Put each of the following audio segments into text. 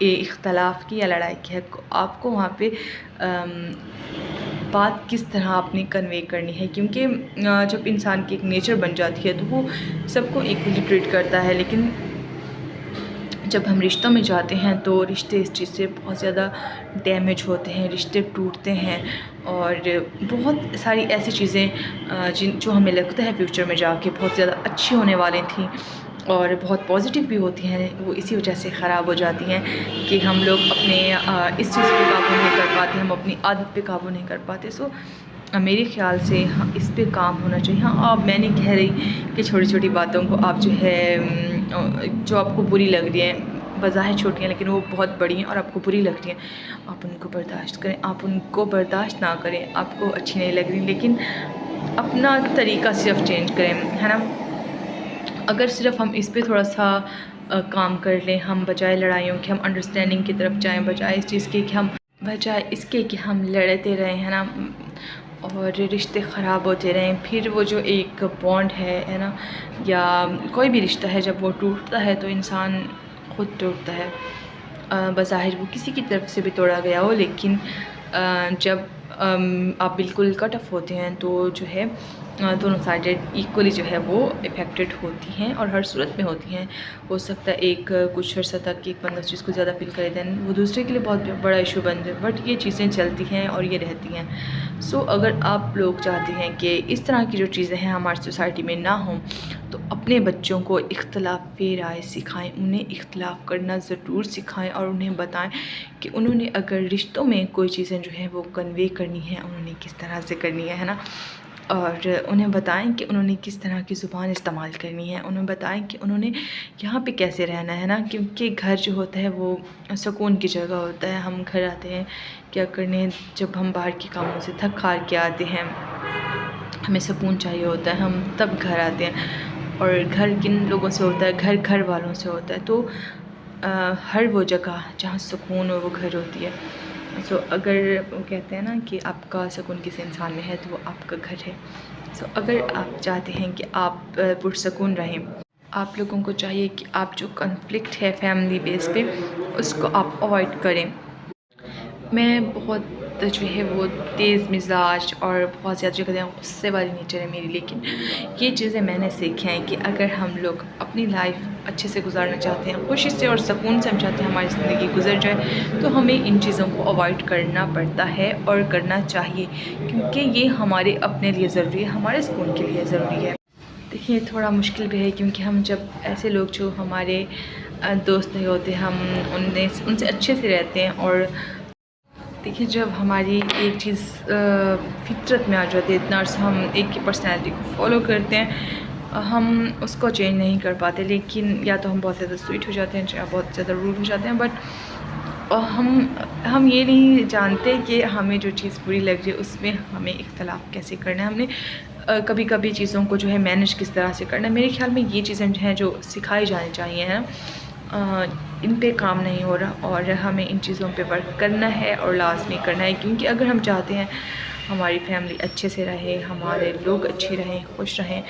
اختلاف کی یا لڑائی کی ہے، آپ کو وہاں پہ بات کس طرح اپنی کنوے کرنی ہے، کیونکہ جب انسان کی ایک نیچر بن جاتی ہے تو وہ سب کو ایکولی ٹریٹ کرتا ہے، لیکن جب ہم رشتوں میں جاتے ہیں تو رشتے اس چیز سے بہت زیادہ ڈیمیج ہوتے ہیں، رشتے ٹوٹتے ہیں، اور بہت ساری ایسی چیزیں جو ہمیں لگتا ہے فیوچر میں جا کے بہت زیادہ اچھی ہونے والی تھیں اور بہت پازیٹیو بھی ہوتی ہیں، وہ اسی وجہ سے خراب ہو جاتی ہیں کہ ہم لوگ اپنے اس چیز پہ قابو نہیں کر پاتے، ہم اپنی عادت پہ قابو نہیں کر پاتے۔ سو میرے خیال سے اس پہ کام ہونا چاہیے۔ ہاں، میں نہیں کہہ رہی کہ چھوٹی چھوٹی باتوں کو آپ جو ہے جو آپ کو بری لگ رہی ہیں، بظاہر چھوٹی ہیں لیکن وہ بہت بڑی ہیں اور آپ کو بری لگ رہی ہیں، آپ ان کو برداشت کریں، آپ ان کو برداشت نہ کریں، آپ کو اچھی نہیں لگ رہی لیکن اپنا طریقہ صرف چینج کریں، ہے نا۔ اگر صرف ہم اس پہ تھوڑا سا کام کر لیں، ہم بجائے لڑائیوں کے ہم انڈرسٹینڈنگ کی طرف جائیں، بجائے اس کے کہ ہم لڑتے رہیں، ہے نا، اور رشتے خراب ہوتے رہیں، پھر وہ جو ایک بانڈ ہے نا، یا کوئی بھی رشتہ ہے جب وہ ٹوٹتا ہے تو انسان خود ٹوٹتا ہے، بظاہر وہ کسی کی طرف سے بھی توڑا گیا ہو، لیکن جب آپ بالکل کٹ آف ہوتے ہیں تو جو ہے دونوں سائڈ ایکولی جو ہے وہ افیکٹڈ ہوتی ہیں اور ہر صورت میں ہوتی ہیں۔ ہو سکتا ہے ایک کچھ عرصہ تک ایک بندہ اس چیز کو زیادہ فیل کرے، دین وہ دوسرے کے لیے بہت بڑا ایشو بن جائے، بٹ یہ چیزیں چلتی ہیں اور یہ رہتی ہیں۔ سو اگر آپ لوگ چاہتے ہیں کہ اس طرح کی جو چیزیں ہیں ہماری سوسائٹی میں نہ ہوں تو اپنے بچوں کو اختلاف رائے سکھائیں، انہیں اختلاف کرنا ضرور سکھائیں اور انہیں بتائیں کہ انہوں نے اگر رشتوں میں کوئی چیزیں جو ہیں وہ کنوے کرنی ہے، انہوں نے کس طرح سے کرنی ہے نا، اور انہیں بتائیں کہ انہوں نے کس طرح کی زبان استعمال کرنی ہے، انہیں بتائیں کہ انہوں نے یہاں پہ کیسے رہنا ہے نا، کیونکہ گھر جو ہوتا ہے وہ سکون کی جگہ ہوتا ہے۔ ہم گھر آتے ہیں کیا کرنے، جب ہم باہر کے کاموں سے تھک ہار کے آتے ہیں، ہمیں سکون چاہیے ہوتا ہے، ہم تب گھر آتے ہیں، اور گھر کن لوگوں سے ہوتا ہے، گھر والوں سے ہوتا ہے، تو ہر وہ جگہ جہاں سکون ہو وہ گھر ہوتی ہے۔ سو اگر وہ کہتے ہیں نا کہ آپ کا سکون کس انسان میں ہے تو وہ آپ کا گھر ہے۔ سو اگر آپ چاہتے ہیں کہ آپ پرسکون رہیں، آپ لوگوں کو چاہیے کہ آپ جو کنفلکٹ ہے فیملی بیس پہ اس کو آپ اوائڈ کریں۔ میں بہت جو ہے وہ تیز مزاج اور بہت زیادہ جو کہتے ہیں غصے والی نیچر ہے میری، لیکن یہ چیزیں میں نے سیکھی ہیں کہ اگر ہم لوگ اپنی لائف اچھے سے گزارنا چاہتے ہیں، خوشی سے اور سکون سے ہم چاہتے ہیں ہماری زندگی گزر جائے، تو ہمیں ان چیزوں کو اوائڈ کرنا پڑتا ہے اور کرنا چاہیے، کیونکہ یہ ہمارے اپنے لیے ضروری ہے، ہمارے سکون کے لیے ضروری ہے۔ دیکھیے تھوڑا مشکل بھی ہے کیونکہ ہم جب ایسے لوگ جو ہمارے دوست نہیں ہوتے، ہم ان سے اچھے سے رہتے ہیں، اور دیکھیے جب ہماری ایک چیز فطرت میں آ جاتی ہے، اتنا عرصہ ہم ایک کی پرسنالٹی کو فالو کرتے ہیں، ہم اس کو چینج نہیں کر پاتے، لیکن یا تو ہم بہت زیادہ سویٹ ہو جاتے ہیں یا بہت زیادہ روڈ ہو جاتے ہیں، بٹ ہم یہ نہیں جانتے کہ ہمیں جو چیز بری لگ رہی ہے اس میں ہمیں اختلاف کیسے کرنا ہے، ہم نے کبھی کبھی چیزوں کو جو ہے مینیج کس طرح سے کرنا ہے۔ میرے خیال میں یہ چیزیں جو ہیں جو سکھائی جانی چاہیے ہیں، ان پہ کام نہیں ہو رہا اور ہمیں ان چیزوں پہ ورک کرنا ہے اور لازمی کرنا ہے، کیونکہ اگر ہم چاہتے ہیں ہماری فیملی اچھے سے رہے، ہمارے لوگ اچھے رہیں، خوش رہیں،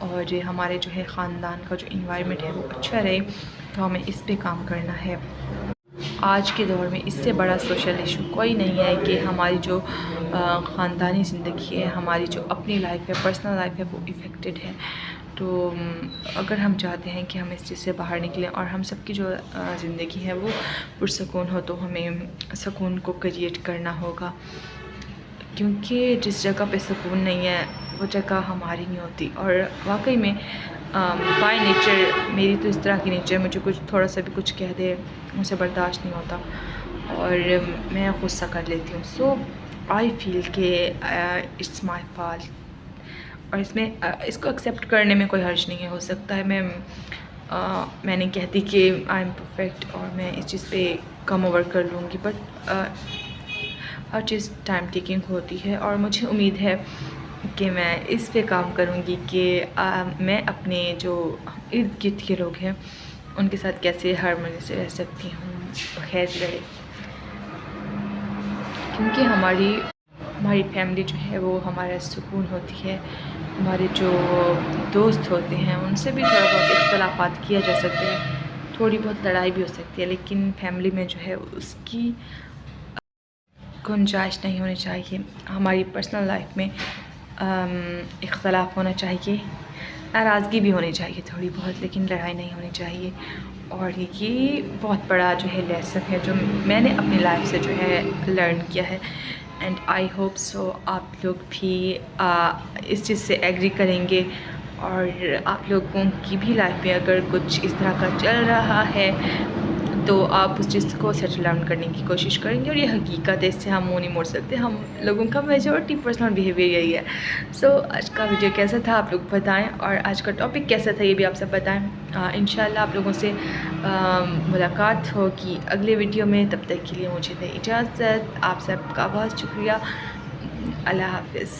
اور ہمارے جو ہے خاندان کا جو انوائرمنٹ ہے وہ اچھا رہے، تو ہمیں اس پہ کام کرنا ہے۔ آج کے دور میں اس سے بڑا سوشل ایشو کوئی نہیں ہے کہ ہماری جو خاندانی زندگی ہے، ہماری جو اپنی لائف ہے، پرسنل لائف ہے، وہ افیکٹڈ ہے۔ تو اگر ہم چاہتے ہیں کہ ہم اس چیز سے باہر نکلیں اور ہم سب کی جو زندگی ہے وہ پرسکون ہو، تو ہمیں سکون کو کریٹ کرنا ہوگا، کیونکہ جس جگہ پہ سکون نہیں ہے وہ جگہ ہماری نہیں ہوتی۔ اور واقعی میں بائی نیچر میری تو اس طرح کی نیچر، مجھے کچھ تھوڑا سا بھی کچھ کہہ دے مجھے برداشت نہیں ہوتا اور میں غصہ کر لیتی ہوں۔ سو آئی فیل کہ اٹس مائی فالٹ، اور اس کو ایکسیپٹ کرنے میں کوئی حرج نہیں ہے۔ ہو سکتا ہے میں نہیں کہتی کہ آئی ایم پرفیکٹ اور میں اس چیز پہ کم اوور کر لوں گی، بٹ ہر چیز ٹائم ٹیکنگ ہوتی ہے، اور مجھے امید ہے کہ میں اس پہ کام کروں گی کہ میں اپنے جو ارد گرد کے لوگ ہیں ان کے ساتھ کیسے ہارمونی سے رہ سکتی ہوں، خیر رہے، کیونکہ ہماری فیملی جو ہے وہ ہمارا سکون ہوتی ہے۔ ہمارے جو دوست ہوتے ہیں ان سے بھی تھوڑا بہت اختلافات کیا جا سکتے ہیں، تھوڑی بہت لڑائی بھی ہو سکتی ہے، لیکن فیملی میں جو ہے اس کی گنجائش نہیں ہونی چاہیے. ہماری پرسنل لائف میں اختلاف ہونا چاہیے، ناراضگی بھی ہونی چاہیے تھوڑی بہت، لیکن لڑائی نہیں ہونی چاہیے. اور یہ بہت بڑا جو ہے لیسن ہے جو میں نے اپنی لائف سے جو ہے لرن کیا ہے. اینڈ آئی ہوپ سو آپ لوگ بھی اس چیز سے ایگری کریں گے، اور آپ لوگوں کی بھی لائف میں اگر کچھ اس طرح کا چل رہا ہے تو آپ اس چیز کو سیٹل ڈاؤن کرنے کی کوشش کریں گے. اور یہ حقیقت ہے، اس سے ہم منہ نہیں موڑ سکتے. ہم لوگوں کا میجورٹی پرسنل بیہیویئر یہی ہے. سو آج کا ویڈیو کیسا تھا آپ لوگ بتائیں، اور آج کا ٹاپک کیسا تھا یہ بھی آپ سب بتائیں. انشاءاللہ آپ لوگوں سے ملاقات ہوگی اگلے ویڈیو میں. تب تک کے لیے مجھے دیں اجازت. آپ سب کا بہت شکریہ. اللہ حافظ.